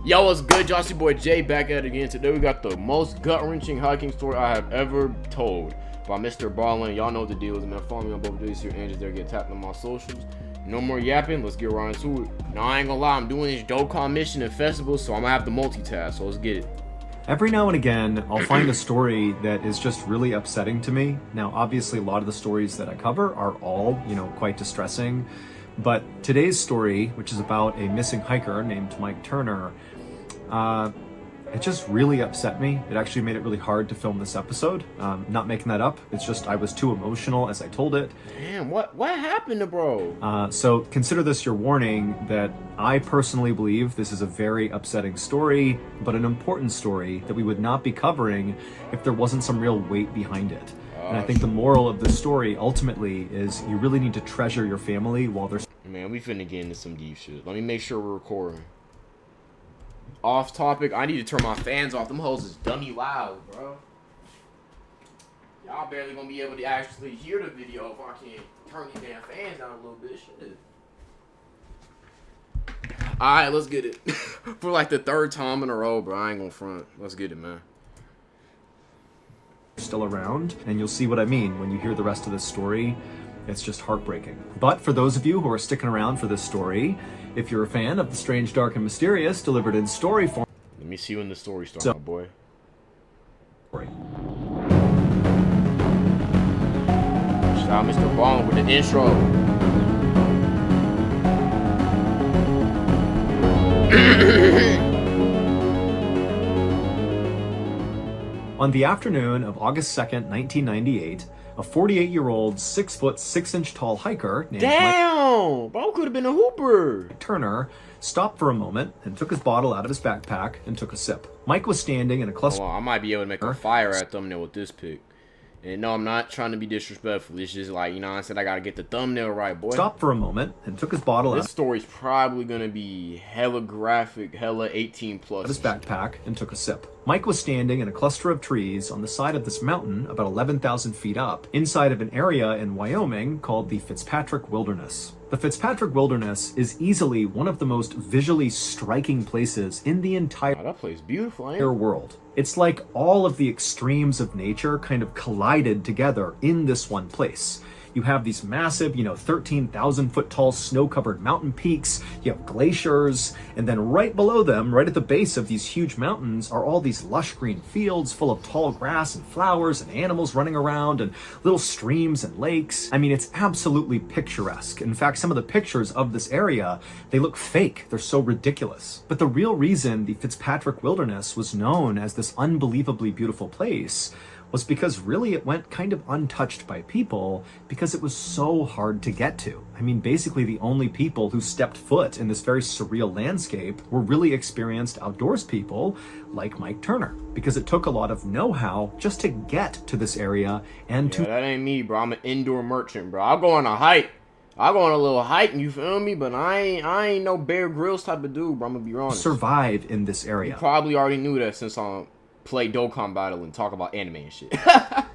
Yo, what's good? Y'all, it's your boy Jay back at it again. Today we got the most gut-wrenching hiking story I have ever told by Mr. Ballin. Y'all know what the deal is, man. Follow me on both of these here and just there, get tapped on my socials. No more yapping, let's get right into it. Now, I ain't gonna lie, I'm doing this Dokkan mission and festival, so I'm gonna have to multitask, so let's get it. Every now and again, I'll find a story that is just really upsetting to me. Now, obviously, a lot of the stories that I cover are all, quite distressing. But today's story, which is about a missing hiker named Mike Turner, it just really upset me. It actually made it really hard to film this episode. Not making that up. It's just I was too emotional as I told it. Damn, what happened to bro? So consider this your warning that I personally believe this is a very upsetting story, but an important story that we would not be covering if there wasn't some real weight behind it. And I think the moral of the story ultimately is you really need to treasure your family while they're... Man, we finna get into some deep shit. Let me make sure we're recording. Off topic, I need to turn my fans off. Them hoes is dummy loud, bro. Y'all barely gonna be able to actually hear the video if I can't turn these damn fans down a little bit. Shit. Alright, let's get it. For like the third time in a row, bro. I ain't gonna front. Let's get it, man. Still around, and you'll see what I mean when you hear the rest of this story. It's just heartbreaking. But for those of you who are sticking around for this story, if you're a fan of the strange, dark, and mysterious delivered in story form... Let me see when the story starts, my boy. Shout out Mr. Ballin with the intro. On the afternoon of August 2nd, 1998, a 48-year-old, 6-foot, 6-inch tall hiker named Damn! Bro could have been a hooper. Mike Turner stopped for a moment and took his bottle out of his backpack and took a sip. Mike was standing in a cluster... Hold on, I might be able to make a fire at thumbnail with this pic. And no, I'm not trying to be disrespectful. It's just like, I said I gotta get the thumbnail right, boy. Stopped for a moment and took his bottle out... This story's probably gonna be hella graphic, hella 18 plus. ...of his backpack and took a sip. Mike was standing in a cluster of trees on the side of this mountain about 11,000 feet up, inside of an area in Wyoming called the Fitzpatrick Wilderness. The Fitzpatrick Wilderness is easily one of the most visually striking places in the entire that place beautiful, ain't it? world. It's like all of the extremes of nature kind of collided together in this one place. You have these massive, 13,000 foot tall snow-covered mountain peaks, you have glaciers, and then right below them, right at the base of these huge mountains, are all these lush green fields full of tall grass and flowers and animals running around and little streams and lakes. I mean, it's absolutely picturesque. In fact, some of the pictures of this area, they look fake. They're so ridiculous. But the real reason the Fitzpatrick Wilderness was known as this unbelievably beautiful place was because really it went kind of untouched by people because it was so hard to get to. I mean, basically the only people who stepped foot in this very surreal landscape were really experienced outdoors people like Mike Turner, because it took a lot of know-how just to get to this area and to... That ain't me, bro. I'm an indoor merchant, bro. I'll go on a hike. I'll go on a little hike, you feel me? But I ain't no Bear Grylls type of dude, bro. I'm gonna be honest. Survive in this area. You probably already knew that since I play Dokkan Battle and talk about anime and shit.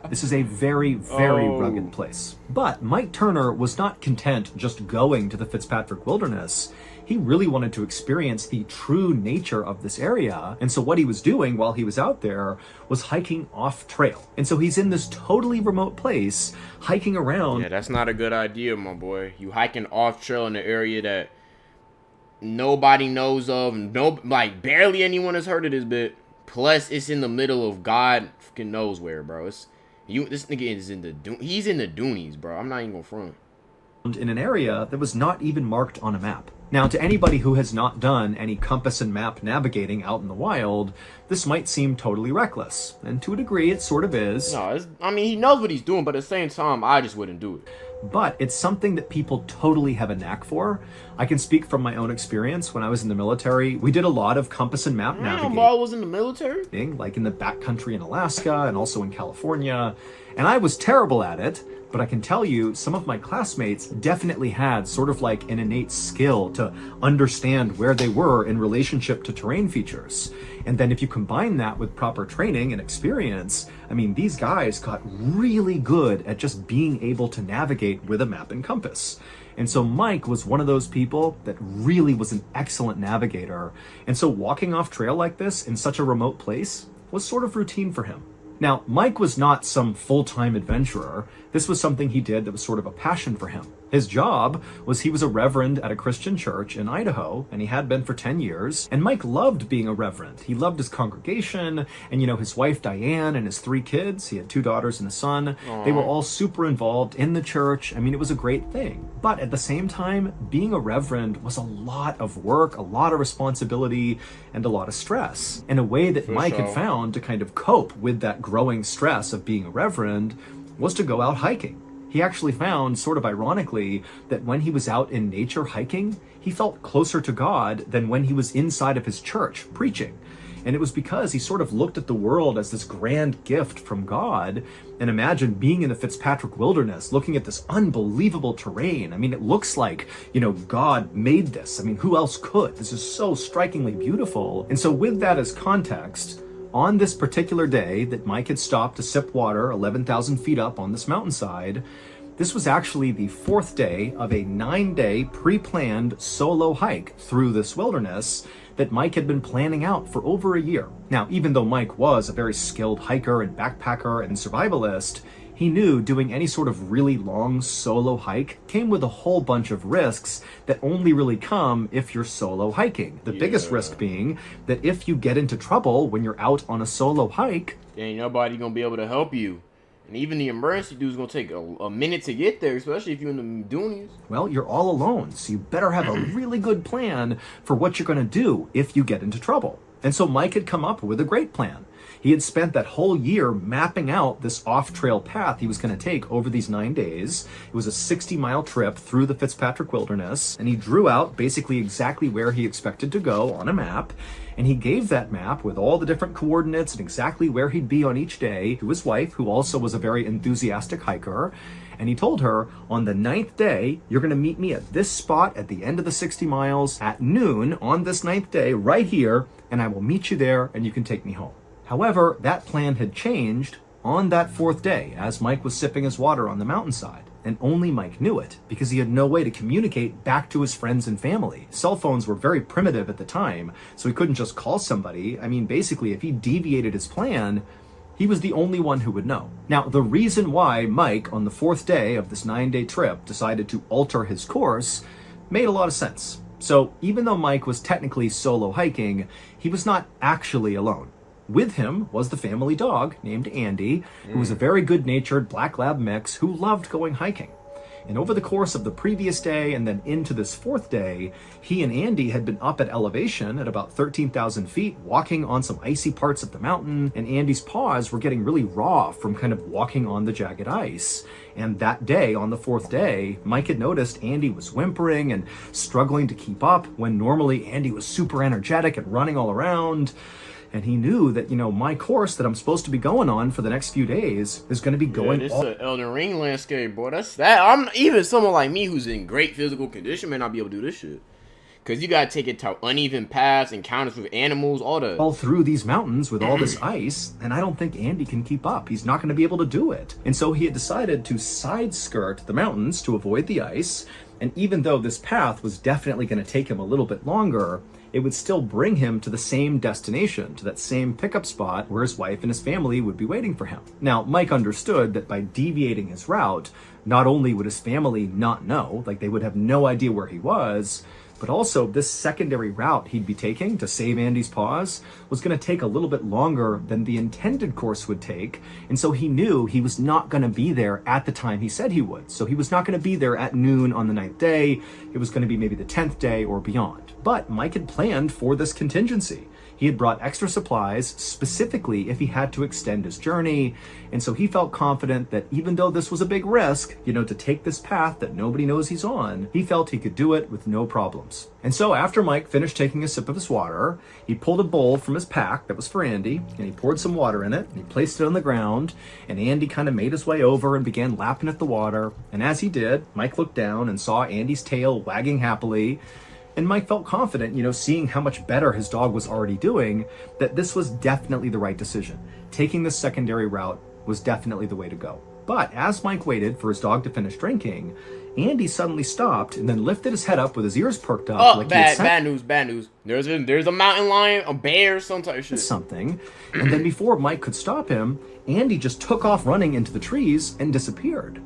This is a very, very rugged place. But Mike Turner was not content just going to the Fitzpatrick Wilderness. He really wanted to experience the true nature of this area. And so what he was doing while he was out there was hiking off trail. And so he's in this totally remote place, hiking around. Yeah, that's not a good idea, my boy. You hiking off trail in an area that nobody knows of. Barely anyone has heard of this bit. Plus, it's in the middle of God fucking knows where, bro. This nigga is he's in the Doonies, bro. I'm not even gonna front. In an area that was not even marked on a map. Now, to anybody who has not done any compass and map navigating out in the wild, this might seem totally reckless. And to a degree, it sort of is. No, he knows what he's doing, but at the same time, I just wouldn't do it. But it's something that people totally have a knack for. I can speak from my own experience. When I was in the military, we did a lot of compass and map navigating. I was in the military? Like in the backcountry in Alaska and also in California. And I was terrible at it, but I can tell you some of my classmates definitely had sort of like an innate skill to understand where they were in relationship to terrain features. And then if you combine that with proper training and experience, I mean, these guys got really good at just being able to navigate with a map and compass. And so Mike was one of those people that really was an excellent navigator. And so walking off trail like this in such a remote place was sort of routine for him. Now, Mike was not some full-time adventurer. This was something he did that was sort of a passion for him. His job was he was a reverend at a Christian church in Idaho, and he had been for 10 years. And Mike loved being a reverend. He loved his congregation, and his wife Diane and his 3 kids. He had 2 daughters and a son. Aww. They were all super involved in the church. I mean, it was a great thing. But at the same time, being a reverend was a lot of work, a lot of responsibility, and a lot of stress. And a way that Mike had found to kind of cope with that growing stress of being a reverend was to go out hiking. He actually found, sort of ironically, that when he was out in nature hiking, he felt closer to God than when he was inside of his church preaching. And it was because he sort of looked at the world as this grand gift from God. And imagine being in the Fitzpatrick Wilderness, looking at this unbelievable terrain. I mean, it looks like, God made this. I mean, who else could? This is so strikingly beautiful. And so with that as context, on this particular day that Mike had stopped to sip water 11,000 feet up on this mountainside, this was actually the 4th day of a 9-day pre-planned solo hike through this wilderness that Mike had been planning out for over a year. Now, even though Mike was a very skilled hiker and backpacker and survivalist, he knew doing any sort of really long solo hike came with a whole bunch of risks that only really come if you're solo hiking. The biggest risk being that if you get into trouble when you're out on a solo hike, ain't nobody gonna be able to help you. And even the emergency dude's gonna take a minute to get there, especially if you're in the Doonies. Well, you're all alone, so you better have a really good plan for what you're gonna do if you get into trouble. And so Mike had come up with a great plan. He had spent that whole year mapping out this off-trail path he was going to take over these 9 days. It was a 60-mile trip through the Fitzpatrick Wilderness, and he drew out basically exactly where he expected to go on a map, and he gave that map with all the different coordinates and exactly where he'd be on each day to his wife, who also was a very enthusiastic hiker. And he told her, on the 9th day, you're going to meet me at this spot at the end of the 60 miles at noon on this 9th day right here, and I will meet you there and you can take me home. However, that plan had changed on that 4th day as Mike was sipping his water on the mountainside. And only Mike knew it because he had no way to communicate back to his friends and family. Cell phones were very primitive at the time, so he couldn't just call somebody. I mean, basically, if he deviated his plan, he was the only one who would know. Now, the reason why Mike, on the 4th day of this 9-day trip, decided to alter his course made a lot of sense. So even though Mike was technically solo hiking, he was not actually alone. With him was the family dog named Andy, who was a very good-natured black lab mix who loved going hiking. And over the course of the previous day and then into this 4th day, he and Andy had been up at elevation at about 13,000 feet, walking on some icy parts of the mountain, and Andy's paws were getting really raw from kind of walking on the jagged ice. And that day, on the 4th day, Mike had noticed Andy was whimpering and struggling to keep up when normally Andy was super energetic and running all around. And he knew that, my course that I'm supposed to be going on for the next few days is going to be going. This is an Elden Ring landscape, boy. That's that. I'm even someone like me who's in great physical condition may not be able to do this shit. Because you got to take it to uneven paths, encounters with animals, all through these mountains with all this ice. And I don't think Andy can keep up. He's not going to be able to do it. And so he had decided to side skirt the mountains to avoid the ice. And even though this path was definitely going to take him a little bit longer, it would still bring him to the same destination, to that same pickup spot where his wife and his family would be waiting for him. Now, Mike understood that by deviating his route, not only would his family not know, like they would have no idea where he was, but also this secondary route he'd be taking to save Andy's paws was going to take a little bit longer than the intended course would take. And so he knew he was not going to be there at the time he said he would. So he was not going to be there at noon on the 9th day. It was going to be maybe the 10th day or beyond. But Mike had planned for this contingency. He had brought extra supplies specifically if he had to extend his journey. And so he felt confident that even though this was a big risk, to take this path that nobody knows he's on, he felt he could do it with no problem. problems. And so after Mike finished taking a sip of his water, he pulled a bowl from his pack that was for Andy, and he poured some water in it, and he placed it on the ground, and Andy kind of made his way over and began lapping at the water. And as he did, Mike looked down and saw Andy's tail wagging happily, and Mike felt confident, seeing how much better his dog was already doing, that this was definitely the right decision. Taking this secondary route was definitely the way to go. But as Mike waited for his dog to finish drinking, Andy suddenly stopped and then lifted his head up with his ears perked up. Oh, like bad news. There's a mountain lion, a bear, some type of shit. Something. And then before Mike could stop him, Andy just took off running into the trees and disappeared.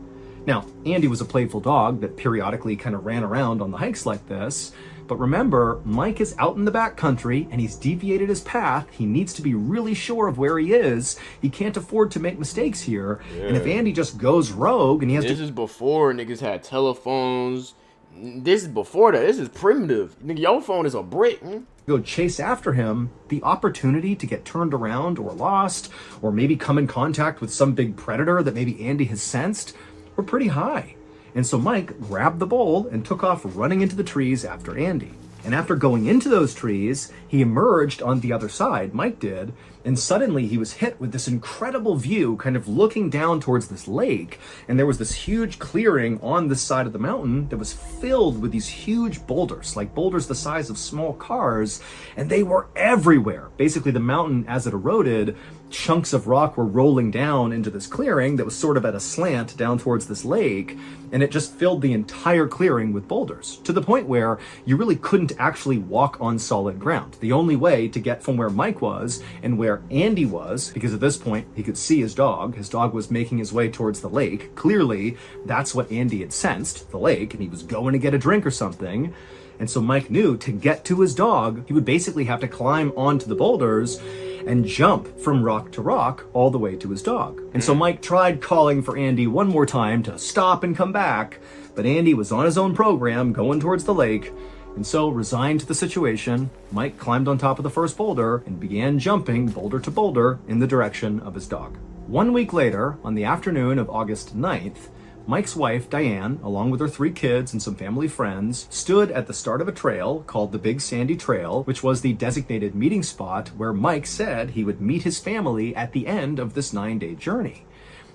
Now, Andy was a playful dog that periodically kind of ran around on the hikes like this. But remember, Mike is out in the backcountry and he's deviated his path. He needs to be really sure of where he is. He can't afford to make mistakes here. Yeah. And if Andy just goes rogue and he has This is before niggas had telephones. This is before that. This is primitive. Nigga, your phone is a brick. Go chase after him, the opportunity to get turned around or lost, or maybe come in contact with some big predator that maybe Andy has sensed, were pretty high. And so Mike grabbed the bowl and took off running into the trees after Andy. And after going into those trees, he emerged on the other side, Mike did, and suddenly he was hit with this incredible view, kind of looking down towards this lake. And there was this huge clearing on this side of the mountain that was filled with these huge boulders, like boulders the size of small cars, and they were everywhere. Basically, the mountain, as it eroded, chunks of rock were rolling down into this clearing that was sort of at a slant down towards this lake, and it just filled the entire clearing with boulders, to the point where you really couldn't actually walk on solid ground. The only way to get from where Mike was and where Andy was, because at this point he could see his dog was making his way towards the lake. Clearly, that's what Andy had sensed, the lake, and he was going to get a drink or something. And so Mike knew to get to his dog, he would basically have to climb onto the boulders and jump from rock to rock all the way to his dog. And so Mike tried calling for Andy one more time to stop and come back, but Andy was on his own program going towards the lake. And so, resigned to the situation, Mike climbed on top of the first boulder and began jumping boulder to boulder in the direction of his dog. 1 week later, on the afternoon of August 9th, Mike's wife, Diane, along with her 3 kids and some family friends, stood at the start of a trail called the Big Sandy Trail, which was the designated meeting spot where Mike said he would meet his family at the end of this 9-day journey.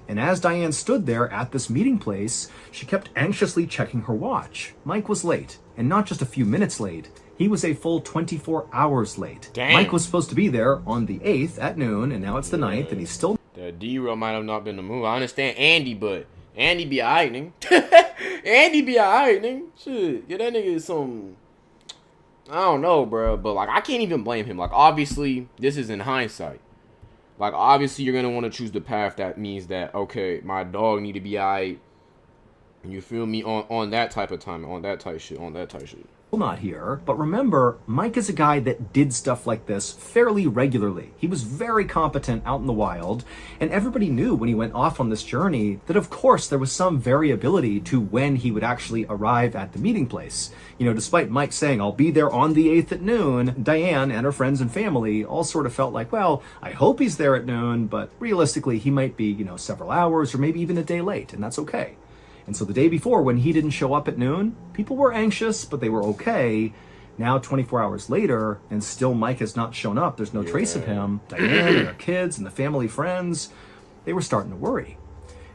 And as Diane stood there at this meeting place, she kept anxiously checking her watch. Mike was late, and not just a few minutes late. He was a full 24 hours late. Damn. Mike was supposed to be there on the 8th at noon, and now it's the 9th, and he's still... The D-Roll might have not been the move. I understand Andy, but Andy be alright, nigga. Andy be alright, nigga. Shit, get that nigga some... I don't know, bro, but, I can't even blame him. Obviously, this is in hindsight. Obviously, you're going to want to choose the path that means that, okay, my dog need to be alright. You feel me? On that type of time, on that type shit. Not here, but remember, Mike is a guy that did stuff like this fairly regularly. He was very competent out in the wild, and everybody knew when he went off on this journey that of course there was some variability to when he would actually arrive at the meeting place. Despite Mike saying, I'll be there on the 8th at noon, Diane and her friends and family all sort of felt like, well, I hope he's there at noon, but realistically he might be, several hours or maybe even a day late, and that's okay. And so the day before, when he didn't show up at noon, people were anxious, but they were okay. Now, 24 hours later, and still Mike has not shown up. There's no trace of him. Diane and her kids and the family friends, they were starting to worry.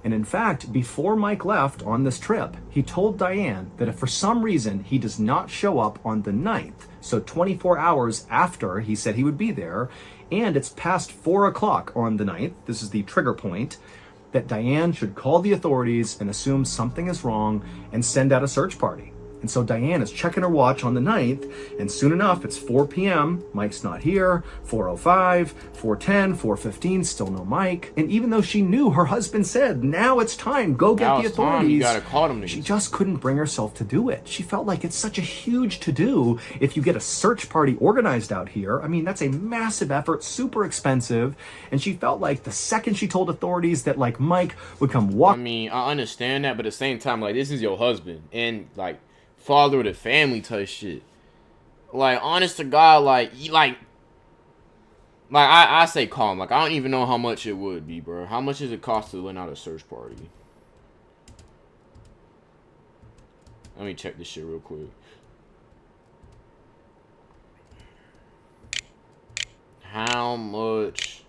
And in fact, before Mike left on this trip, he told Diane that if for some reason he does not show up on the 9th, so 24 hours after he said he would be there, and it's past 4 o'clock on the 9th, this is the trigger point, that Diane should call the authorities and assume something is wrong and send out a search party. And so Diane is checking her watch on the 9th, and soon enough, it's 4 p.m. Mike's not here. 4:05, 4:10, 4:15, still no Mike. And even though she knew her husband said, now it's time, go get the authorities, you gotta call them. She just couldn't bring herself to do it. She felt like it's such a huge to-do if you get a search party organized out here. I mean, that's a massive effort, super expensive. And she felt like the second she told authorities that, Mike would come walk... I mean, I understand that, but at the same time, this is your husband. And, father of the family type shit. Honest to God, I say calm. I don't even know how much it would be, bro. How much does it cost to rent out a search party? Let me check this shit real quick. How much?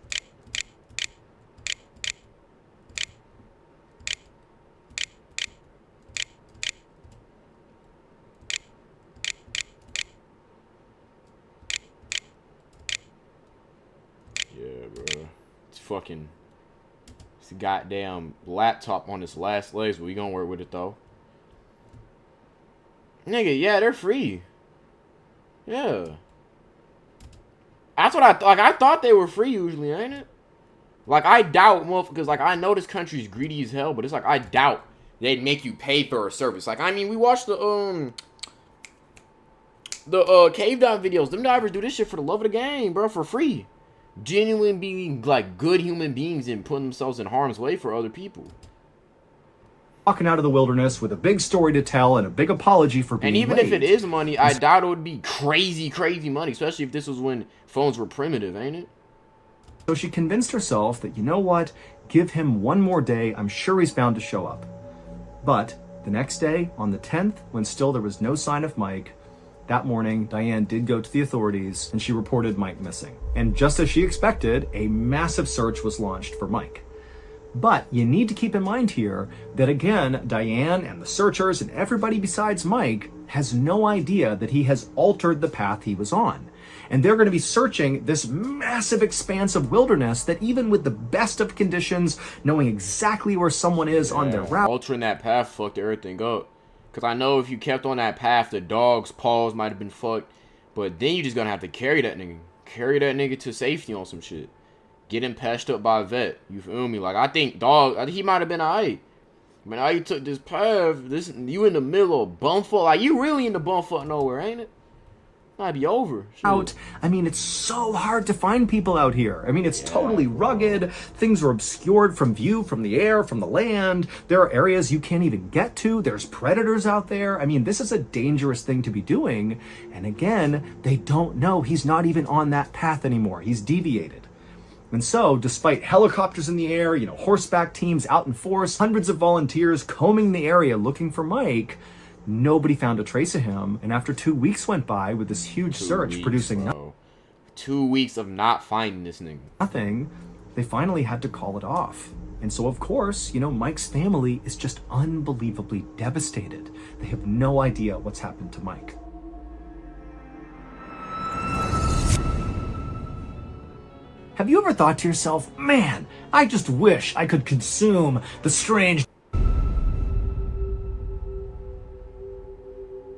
Yeah, bro. It's fucking. It's a goddamn laptop on its last legs, but we gonna work with it though. Nigga, yeah, they're free. Yeah. That's what I thought. Like, I thought they were free usually, ain't it? Like, I doubt, because, like, I know this country's greedy as hell, but it's like, I doubt they'd make you pay for a service. Like, I mean, we watched the cave dive videos. Them divers do this shit for the love of the game, bro, for free. Genuine being, like, good human beings and putting themselves in harm's way for other people. Walking out of the wilderness with a big story to tell and a big apology for being And even late. if it is money, I doubt it would be crazy, crazy money, especially if this was when phones were primitive, ain't it? So she convinced herself that, you know what, give him one more day, I'm sure he's bound to show up. But the next day, on the 10th, when still there was no sign of Mike, that morning, Diane did go to the authorities and she reported Mike missing. And just as she expected, a massive search was launched for Mike. But you need to keep in mind here that, again, Diane and the searchers and everybody besides Mike has no idea that he has altered the path he was on. And they're going to be searching this massive expanse of wilderness that, even with the best of conditions, knowing exactly where someone is on their route. Altering that path fucked everything up. Because I know if you kept on that path, the dog's paws might have been fucked. But then you just going to have to carry that nigga. Carry that nigga to safety on some shit. Get him patched up by a vet. You feel me? Like, I think he might have been alright. But now you took this path. You in the middle of bumfuck. Like, you really in the bumfuck nowhere, ain't it? Might be over. Out. I mean, it's so hard to find people out here. I mean, it's totally rugged. Things are obscured from view, from the air, from the land. There are areas you can't even get to. There's predators out there. I mean, this is a dangerous thing to be doing. And again, they don't know he's not even on that path anymore. He's deviated. And so, despite helicopters in the air, horseback teams out in force, hundreds of volunteers combing the area looking for Mike, nobody found a trace of him. And after 2 weeks went by with this huge search producing 2 weeks of not finding this nigga. Nothing, they finally had to call it off. And so, of course, Mike's family is just unbelievably devastated. They have no idea what's happened to Mike. Have you ever thought to yourself, man, I just wish I could consume the strange...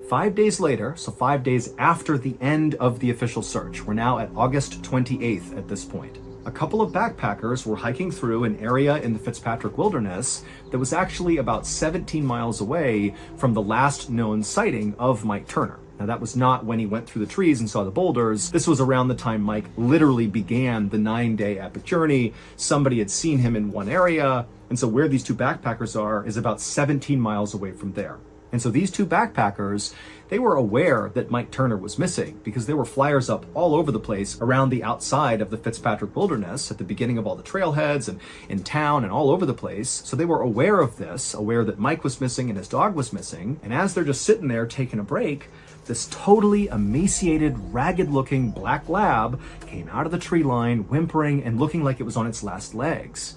5 days later, so 5 days after the end of the official search, we're now at August 28th at this point. A couple of backpackers were hiking through an area in the Fitzpatrick Wilderness that was actually about 17 miles away from the last known sighting of Mike Turner. Now, that was not when he went through the trees and saw the boulders. This was around the time Mike literally began the 9-day epic journey. Somebody had seen him in one area, and so where these two backpackers are is about 17 miles away from there. And so these two backpackers, they were aware that Mike Turner was missing because there were flyers up all over the place around the outside of the Fitzpatrick Wilderness at the beginning of all the trailheads and in town and all over the place. So they were aware of this, aware that Mike was missing and his dog was missing. And as they're just sitting there taking a break, this totally emaciated, ragged-looking black lab came out of the tree line, whimpering and looking like it was on its last legs.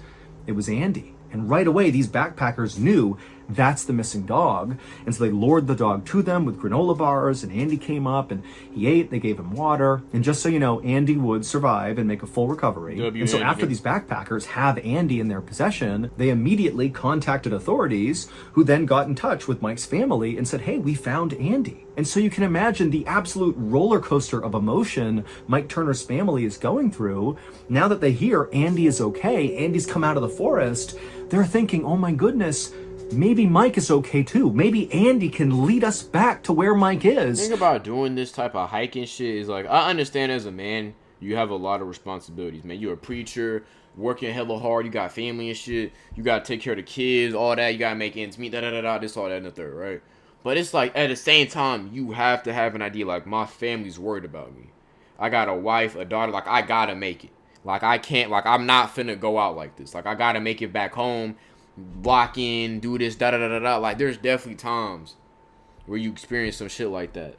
It was Andy. And right away, these backpackers knew that's the missing dog. And so they lured the dog to them with granola bars, and Andy came up and he ate, they gave him water. And just so you know, Andy would survive and make a full recovery. And so after these backpackers have Andy in their possession, they immediately contacted authorities, who then got in touch with Mike's family and said, hey, we found Andy. And so you can imagine the absolute roller coaster of emotion Mike Turner's family is going through. Now that they hear Andy is okay, Andy's come out of the forest, they're thinking, oh my goodness, maybe Mike is okay too. Maybe Andy can lead us back to where Mike is. The thing about doing this type of hiking shit is, like, I understand as a man, you have a lot of responsibilities, man. You're a preacher, working hella hard, you got family and shit, you gotta take care of the kids, all that, you gotta make ends meet, this, all that, and the third, right? But it's like, at the same time, you have to have an idea, like, my family's worried about me. I got a wife, a daughter, like, I gotta make it. Like, I can't, like, I'm not finna go out like this. Like, I gotta make it back home, block in, do this, da-da-da-da-da. Like, there's definitely times where you experience some shit like that.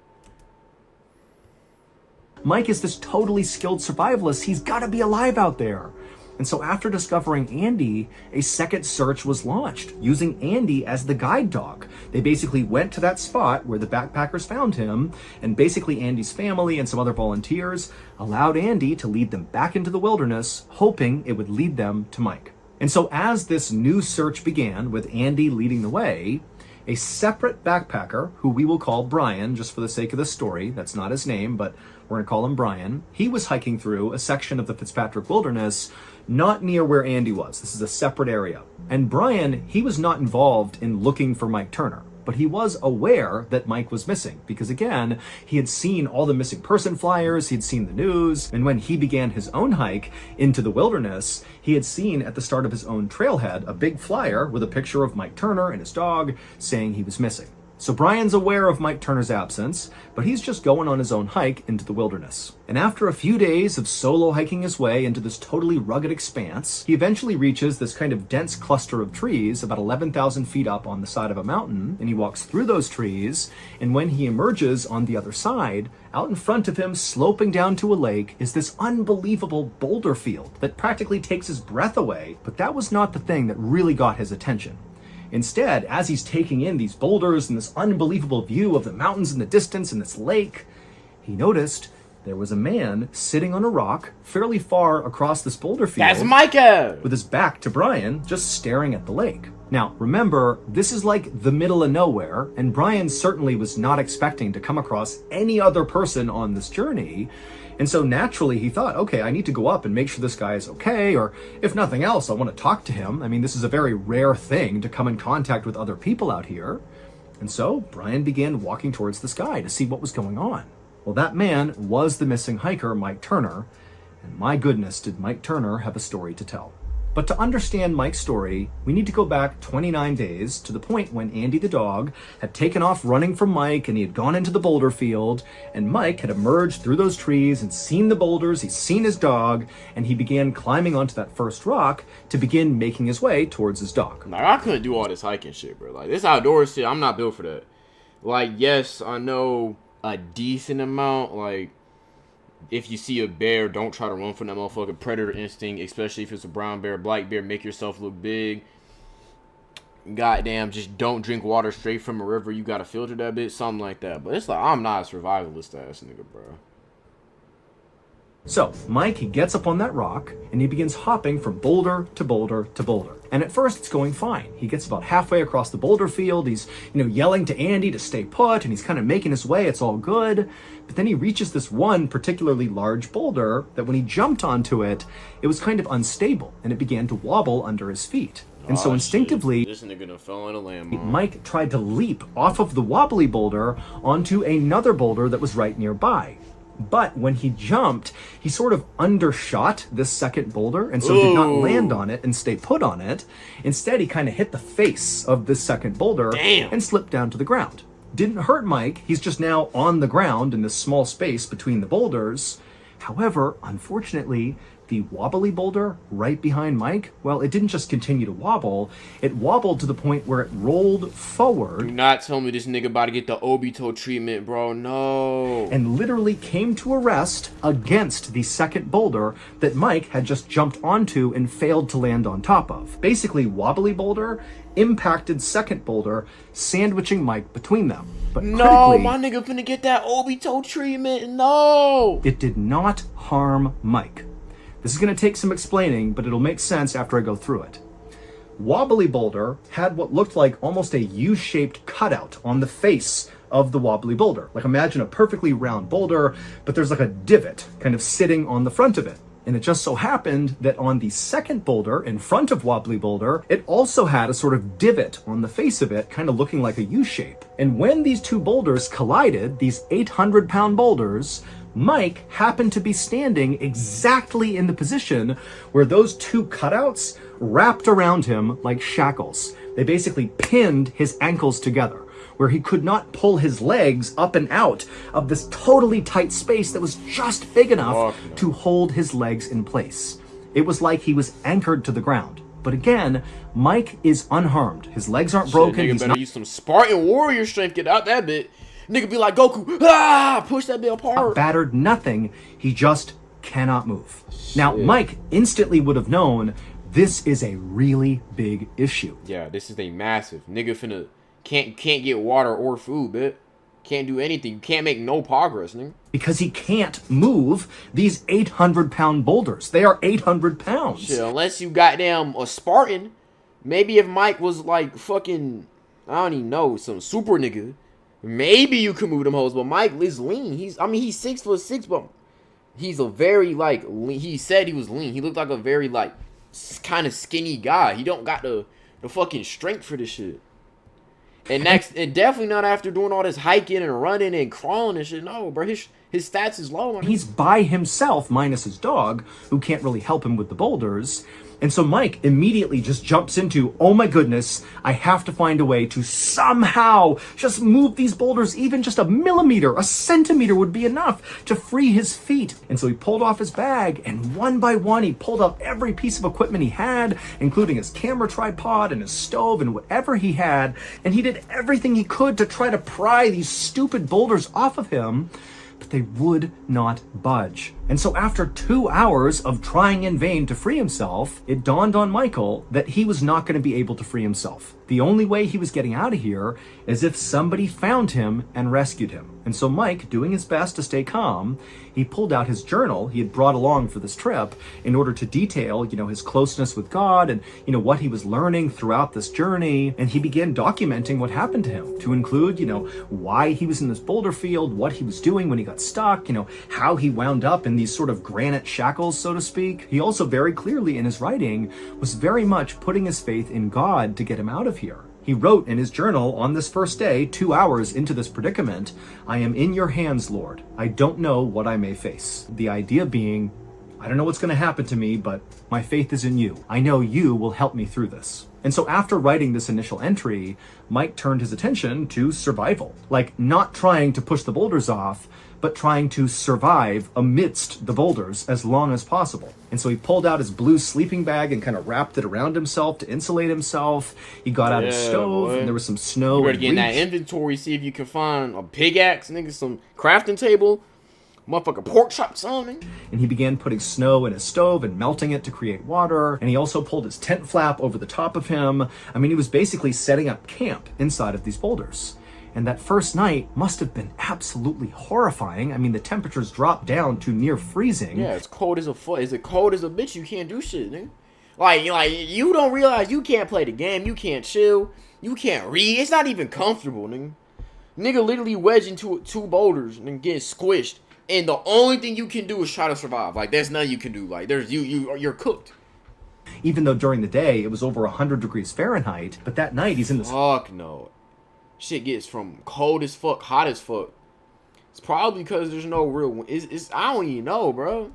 Mike is this totally skilled survivalist. He's got to be alive out there. And so after discovering Andy, a second search was launched using Andy as the guide dog. They basically went to that spot where the backpackers found him, and basically Andy's family and some other volunteers allowed Andy to lead them back into the wilderness, hoping it would lead them to Mike. And so as this new search began with Andy leading the way, a separate backpacker, who we will call Brian, just for the sake of the story, that's not his name, but we're going to call him Brian, he was hiking through a section of the Fitzpatrick Wilderness not near where Andy was. This is a separate area. And Brian, he was not involved in looking for Mike Turner, but he was aware that Mike was missing because, again, he had seen all the missing person flyers, he'd seen the news, and when he began his own hike into the wilderness, he had seen at the start of his own trailhead a big flyer with a picture of Mike Turner and his dog saying he was missing. So Brian's aware of Mike Turner's absence, but he's just going on his own hike into the wilderness. And after a few days of solo hiking his way into this totally rugged expanse, he eventually reaches this kind of dense cluster of trees about 11,000 feet up on the side of a mountain, and he walks through those trees, and when he emerges on the other side, out in front of him, sloping down to a lake, is this unbelievable boulder field that practically takes his breath away, but that was not the thing that really got his attention. Instead, as he's taking in these boulders and this unbelievable view of the mountains in the distance and this lake, he noticed there was a man sitting on a rock fairly far across this boulder field. That's Micah! With his back to Brian, just staring at the lake. Now, remember, this is like the middle of nowhere, and Brian certainly was not expecting to come across any other person on this journey. And so naturally he thought, okay, I need to go up and make sure this guy is okay, or if nothing else, I want to talk to him. I mean, this is a very rare thing to come in contact with other people out here. And so Brian began walking towards this guy to see what was going on. Well, that man was the missing hiker, Mike Turner, and my goodness, did Mike Turner have a story to tell. But to understand Mike's story, we need to go back 29 days to the point when Andy the dog had taken off running from Mike and he had gone into the boulder field, and Mike had emerged through those trees and seen the boulders, he's seen his dog, and he began climbing onto that first rock to begin making his way towards his dog. Like, I couldn't do all this hiking shit, bro. Like, this outdoor shit, I'm not built for that. Like, yes, I know a decent amount, like, if you see a bear, don't try to run from that motherfucker. Predator instinct, especially if it's a brown bear, black bear, make yourself look big. Goddamn, just don't drink water straight from a river. You gotta filter that bit, something like that. But it's like, I'm not a survivalist ass nigga, bro. So, Mike, he gets up on that rock, and he begins hopping from boulder to boulder to boulder. And at first, it's going fine. He gets about halfway across the boulder field, he's, yelling to Andy to stay put, and he's kind of making his way, it's all good. But then he reaches this one particularly large boulder that when he jumped onto it, it was kind of unstable, and it began to wobble under his feet. And so instinctively, this nigga done fell in a landmine. Mike tried to leap off of the wobbly boulder onto another boulder that was right nearby. But when he jumped, he sort of undershot this second boulder and so did not land on it and stay put on it. Instead, he kind of hit the face of this second boulder and slipped down to the ground. Didn't hurt Mike, he's just now on the ground in this small space between the boulders. However, unfortunately, the wobbly boulder right behind Mike, well, it didn't just continue to wobble, it wobbled to the point where it rolled forward. Do not tell me this nigga about to get the Obito treatment, bro. No. And literally came to a rest against the second boulder that Mike had just jumped onto and failed to land on top of. Basically, wobbly boulder impacted second boulder, sandwiching Mike between them. But no, my nigga finna get that Obito treatment. No. It did not harm Mike. This is going to take some explaining, but it'll make sense after I go through it. Wobbly boulder had what looked like almost a U-shaped cutout on the face of the wobbly boulder. Like, imagine a perfectly round boulder, but there's like a divot kind of sitting on the front of it. And it just so happened that on the second boulder in front of wobbly boulder, it also had a sort of divot on the face of it, kind of looking like a U-shape. And when these two boulders collided, these 800-pound boulders, Mike happened to be standing exactly in the position where those two cutouts wrapped around him like shackles. They basically pinned his ankles together, where he could not pull his legs up and out of this totally tight space that was just big enough to hold his legs in place. It was like he was anchored to the ground. But again, Mike is unharmed. His legs aren't broken. Nigga better use some Spartan warrior strength. Get out that bit. Nigga be like Goku, push that bit apart. Battered nothing. He just cannot move. Now, Mike instantly would have known this is a really big issue. Yeah, this is a massive nigga finna can't get water or food, bit. Can't do anything. You can't make no progress, nigga. Because he can't move these 800-pound boulders. They are 800 pounds. Shit, unless you goddamn a Spartan. Maybe if Mike was like fucking, I don't even know, some super nigga, maybe you could move them hoes. But Mike is lean. He's 6'6", but he's a very like lean. He said he was lean. He looked like a very like kind of skinny guy. He don't got the fucking strength for this shit. And definitely not after doing all this hiking and running and crawling and shit. No, bro, his stats is low. He's by himself, minus his dog, who can't really help him with the boulders. And so Mike immediately just jumps into, oh my goodness, I have to find a way to somehow just move these boulders even just a millimeter, a centimeter would be enough to free his feet. And so he pulled off his bag, and one by one he pulled out every piece of equipment he had, including his camera tripod and his stove and whatever he had, and he did everything he could to try to pry these stupid boulders off of him, but they would not budge. And so after 2 hours of trying in vain to free himself, it dawned on Michael that he was not going to be able to free himself. The only way he was getting out of here is if somebody found him and rescued him. And so Mike, doing his best to stay calm, he pulled out his journal he had brought along for this trip in order to detail, his closeness with God and, what he was learning throughout this journey. And he began documenting what happened to him, to include, why he was in this boulder field, what he was doing when he got stuck, how he wound up in these sort of granite shackles, so to speak. He also very clearly in his writing was very much putting his faith in God to get him out of here. He wrote in his journal on this first day, 2 hours into this predicament, I am in your hands, Lord. I don't know what I may face. The idea being, I don't know what's going to happen to me, but my faith is in you. I know you will help me through this. And so after writing this initial entry, Mike turned his attention to survival. Like not trying to push the boulders off, but trying to survive amidst the boulders as long as possible. And so he pulled out his blue sleeping bag and kind of wrapped it around himself to insulate himself. He got out his stove, and there was some snow. You better get in that inventory, see if you can find a pickaxe, nigga, some crafting table, motherfucker pork chop, something. And he began putting snow in his stove and melting it to create water. And he also pulled his tent flap over the top of him. He was basically setting up camp inside of these boulders. And that first night must have been absolutely horrifying. The temperatures dropped down to near freezing. Yeah, it's cold as a foot. Is it cold as a bitch? You can't do shit, nigga. Like you don't realize you can't play the game. You can't chill. You can't read. It's not even comfortable, nigga. Nigga literally wedged into two boulders and get squished. And the only thing you can do is try to survive. Like there's nothing you can do. Like you're cooked. Even though during the day it was over 100 degrees Fahrenheit, but that night he's in this. Fuck no. Shit gets from cold as fuck, hot as fuck. It's probably because there's no real. It's I don't even know, bro.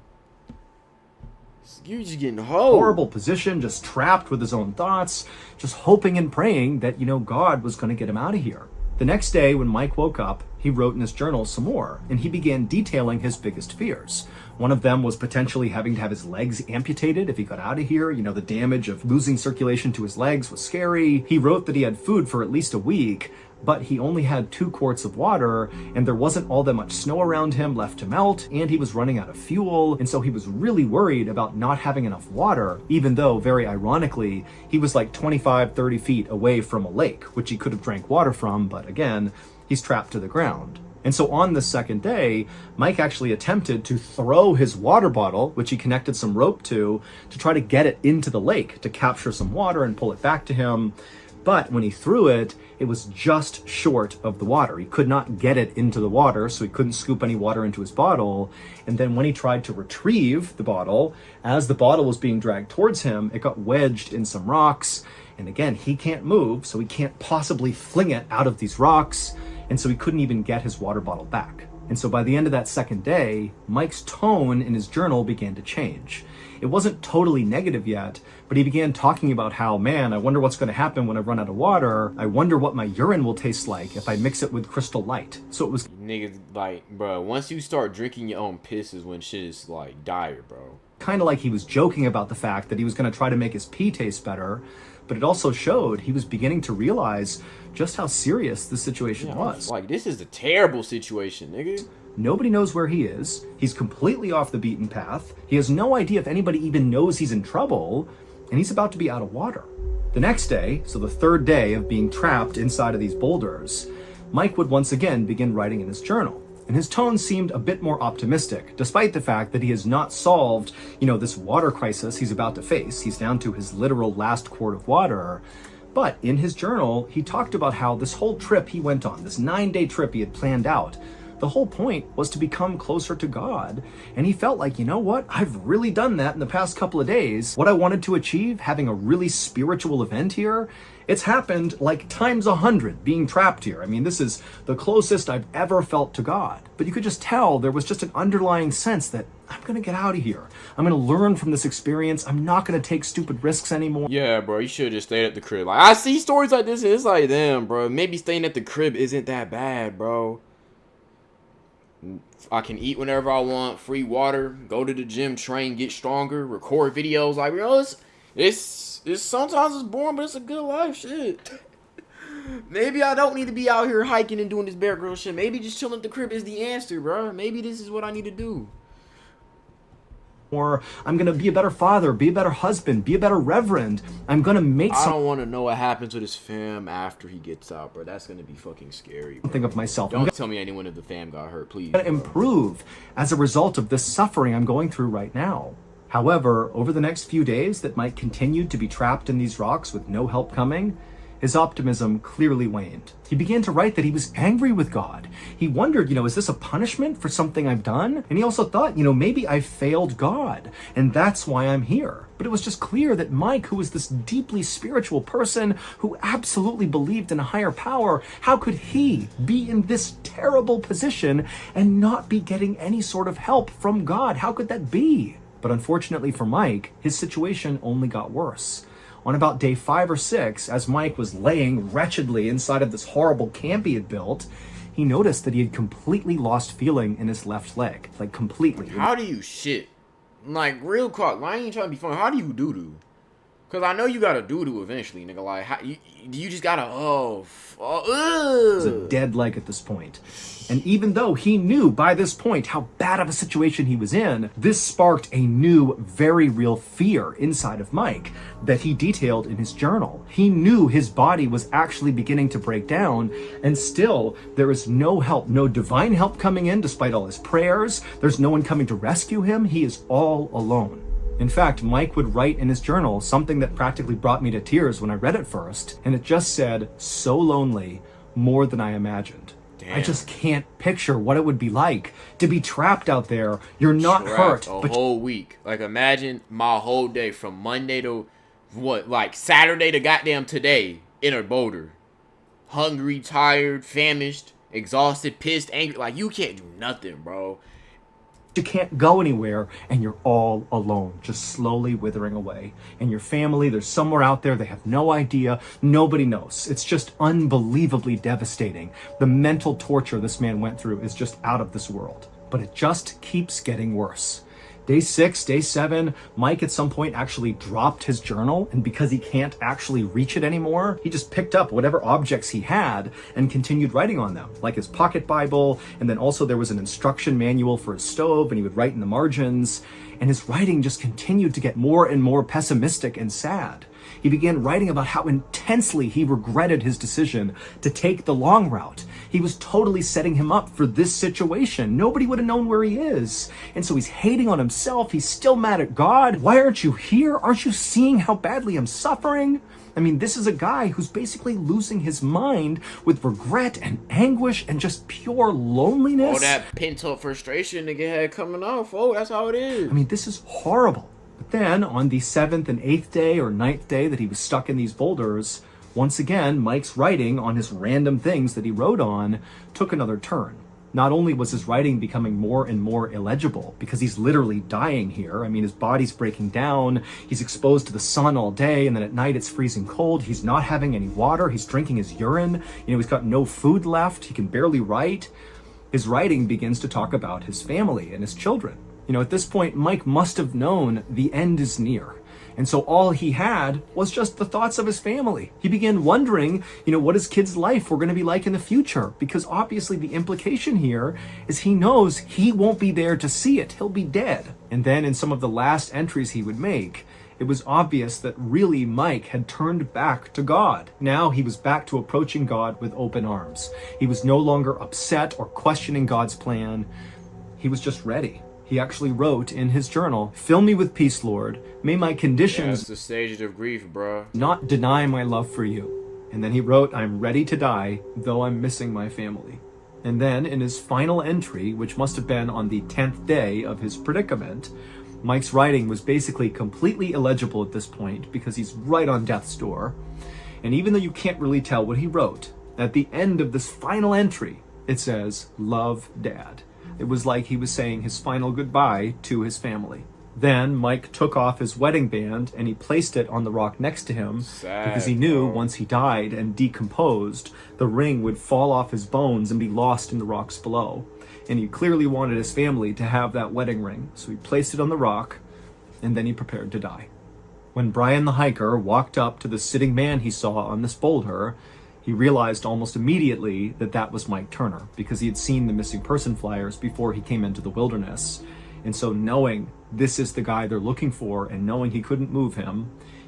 You just getting horrible position, just trapped with his own thoughts, just hoping and praying that God was going to get him out of here. The next day, when Mike woke up, he wrote in his journal some more, and he began detailing his biggest fears. One of them was potentially having to have his legs amputated if he got out of here. The damage of losing circulation to his legs was scary. He wrote that he had food for at least a week, but he only had 2 quarts of water, and there wasn't all that much snow around him left to melt, and he was running out of fuel, and so he was really worried about not having enough water, even though, very ironically, he was like 25, 30 feet away from a lake, which he could have drank water from, but again, he's trapped to the ground. And so on the second day, Mike actually attempted to throw his water bottle, which he connected some rope to try to get it into the lake, to capture some water and pull it back to him. But when he threw it, it was just short of the water. He could not get it into the water, so he couldn't scoop any water into his bottle. And then when he tried to retrieve the bottle, as the bottle was being dragged towards him, it got wedged in some rocks. And again, he can't move, so he can't possibly fling it out of these rocks. And so he couldn't even get his water bottle back. And so by the end of that second day, Mike's tone in his journal began to change. It wasn't totally negative yet, but he began talking about how, man, I wonder what's going to happen when I run out of water. I wonder what my urine will taste like if I mix it with Crystal Light. So it was... Niggas, like, bro, once you start drinking your own piss is when shit is, like, dire, bro. Kind of like he was joking about the fact that he was going to try to make his pee taste better, but it also showed he was beginning to realize just how serious the situation was. Like, this is a terrible situation, nigga. Nobody knows where he is. He's completely off the beaten path. He has no idea if anybody even knows he's in trouble, and he's about to be out of water. The next day, so the third day of being trapped inside of these boulders, Mike would once again begin writing in his journal. And his tone seemed a bit more optimistic, despite the fact that he has not solved, this water crisis he's about to face. He's down to his literal last quart of water. But in his journal, he talked about how this whole trip he went on, this 9-day trip he had planned out, the whole point was to become closer to God. And he felt like, you know what? I've really done that in the past couple of days. What I wanted to achieve, having a really spiritual event here, it's happened like times 100 being trapped here. I mean, this is the closest I've ever felt to God. But you could just tell there was just an underlying sense that I'm going to get out of here. I'm going to learn from this experience. I'm not going to take stupid risks anymore. Yeah, bro, you should have just stayed at the crib. Like, I see stories like this and it's like, damn, bro, maybe staying at the crib isn't that bad, bro. I can eat whenever I want, free water, go to the gym, train, get stronger, record videos. Like, it's sometimes it's boring, but it's a good life, shit. Maybe I don't need to be out here hiking and doing this Bear Grylls shit. Maybe just chilling at the crib is the answer, bro. Maybe this is what I need to do. Or I'm going to be a better father, be a better husband, be a better reverend. I'm going to make I don't want to know what happens with his fam after he gets out, bro. That's going to be fucking scary, bro. Something of myself. Don't tell me anyone of the fam got hurt, please. I'm going to improve as a result of this suffering I'm going through right now. However, over the next few days that Mike continued to be trapped in these rocks with no help coming, his optimism clearly waned. He began to write that he was angry with God. He wondered, is this a punishment for something I've done? And he also thought, maybe I failed God, and that's why I'm here. But it was just clear that Mike, who was this deeply spiritual person who absolutely believed in a higher power, how could he be in this terrible position and not be getting any sort of help from God? How could that be? But unfortunately for Mike, his situation only got worse. On about day 5 or 6, as Mike was laying wretchedly inside of this horrible camp he had built, he noticed that he had completely lost feeling in his left leg. Like, completely. How do you shit? Like, real talk, I ain't trying to be funny. How do you doo-doo? Because I know you gotta doo-doo eventually, nigga. Like, how, you just gotta, It was a dead leg at this point. And even though he knew by this point how bad of a situation he was in, this sparked a new, very real fear inside of Mike that he detailed in his journal. He knew his body was actually beginning to break down, and still there is no help, no divine help coming in despite all his prayers. There's no one coming to rescue him. He is all alone. In fact, Mike would write in his journal something that practically brought me to tears when I read it first, and it just said, "So lonely, more than I imagined." Damn. I just can't picture what it would be like to be trapped out there. You're not hurt. A whole week. Like, imagine my whole day from Monday to, Saturday to goddamn today in a boulder. Hungry, tired, famished, exhausted, pissed, angry. Like, you can't do nothing, bro. You can't go anywhere, and you're all alone, just slowly withering away. And your family, they're somewhere out there, they have no idea, nobody knows. It's just unbelievably devastating. The mental torture this man went through is just out of this world. But it just keeps getting worse. Day 6, day 7, Mike at some point actually dropped his journal, and because he can't actually reach it anymore, he just picked up whatever objects he had and continued writing on them, like his pocket Bible, and then also there was an instruction manual for his stove, and he would write in the margins, and his writing just continued to get more and more pessimistic and sad. He began writing about how intensely he regretted his decision to take the long route. He was totally setting him up for this situation. Nobody would have known where he is. And so he's hating on himself. He's still mad at God. Why aren't you here? Aren't you seeing how badly I'm suffering? I mean, this is a guy who's basically losing his mind with regret and anguish and just pure loneliness. Oh, that pent-up frustration nigga had coming off. Oh, that's how it is. I mean, this is horrible. But then, on the 7th and 8th day or 9th day that he was stuck in these boulders, once again, Mike's writing on his random things that he wrote on took another turn. Not only was his writing becoming more and more illegible, because he's literally dying here. I mean, his body's breaking down. He's exposed to the sun all day, and then at night it's freezing cold. He's not having any water. He's drinking his urine. He's got no food left. He can barely write. His writing begins to talk about his family and his children. At this point, Mike must have known the end is near. And so all he had was just the thoughts of his family. He began wondering, what his kid's life were going to be like in the future, because obviously the implication here is he knows he won't be there to see it. He'll be dead. And then in some of the last entries he would make, it was obvious that really Mike had turned back to God. Now he was back to approaching God with open arms. He was no longer upset or questioning God's plan. He was just ready. He actually wrote in his journal, "Fill me with peace, Lord. May my conditions That's the stage of grief, bro. not deny my love for you." And then he wrote, "I'm ready to die, though I'm missing my family." And then in his final entry, which must have been on the 10th day of his predicament, Mike's writing was basically completely illegible at this point because he's right on death's door. And even though you can't really tell what he wrote, at the end of this final entry, it says, "Love, Dad." It was like he was saying his final goodbye to his family. Then Mike took off his wedding band and he placed it on the rock next to him because he knew once he died and decomposed, the ring would fall off his bones and be lost in the rocks below. And he clearly wanted his family to have that wedding ring, so he placed it on the rock and then he prepared to die. When Brian the hiker walked up to the sitting man he saw on this boulder, he realized almost immediately that that was Mike Turner because he had seen the missing person flyers before he came into the wilderness. And so knowing this is the guy they're looking for and knowing he couldn't move him,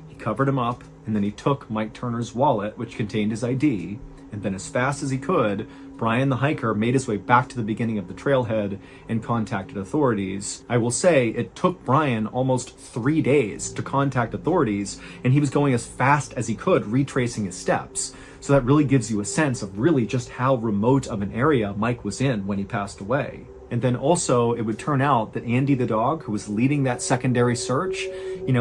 he covered him up and then he took Mike Turner's wallet, which contained his ID, and then as fast as he could, Brian the hiker made his way back to the beginning of the trailhead and contacted authorities. I will say it took Brian almost 3 days to contact authorities, and he was going as fast as he could, retracing his steps. So that really gives you a sense of really just how remote of an area Mike was in when he passed away. And then also it would turn out that Andy the dog, who was leading that secondary search,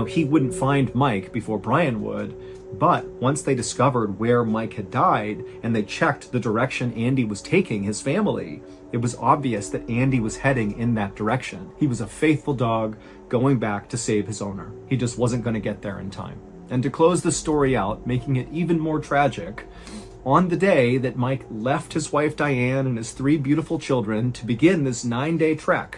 he wouldn't find Mike before Brian would. But once they discovered where Mike had died and they checked the direction Andy was taking his family, it was obvious that Andy was heading in that direction. He was a faithful dog going back to save his owner. He just wasn't going to get there in time. And to close the story out, making it even more tragic, on the day that Mike left his wife Diane and his 3 beautiful children to begin this 9-day trek,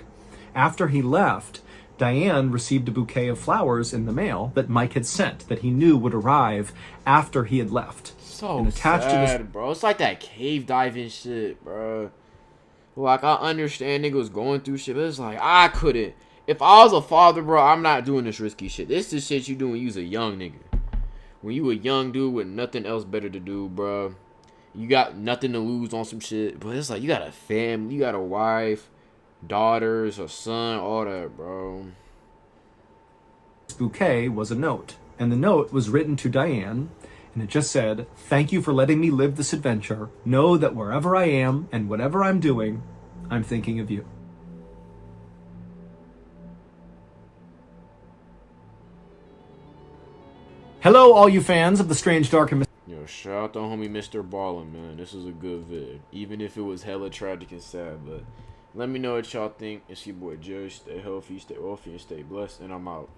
after he left, Diane received a bouquet of flowers in the mail that Mike had sent that he knew would arrive after he had left. So and attached sad, to this, bro. It's like that cave diving shit, bro. Like, I understand niggas going through shit, but it's like, I couldn't. If I was a father, bro, I'm not doing this risky shit. This is shit you do when you was a young nigga. When you a young dude with nothing else better to do, bro. You got nothing to lose on some shit. But it's like, you got a family, you got a wife, daughters, a son, all that, bro. This bouquet was a note. And the note was written to Diane. And it just said, "Thank you for letting me live this adventure. Know that wherever I am and whatever I'm doing, I'm thinking of you." Hello, all you fans of the Strange, Dark, and Yo, shout out to homie Mr. Ballin, man. This was a good vid. Even if it was hella tragic and sad, but let me know what y'all think. It's your boy Joe. Stay healthy, stay wealthy, and stay blessed, and I'm out.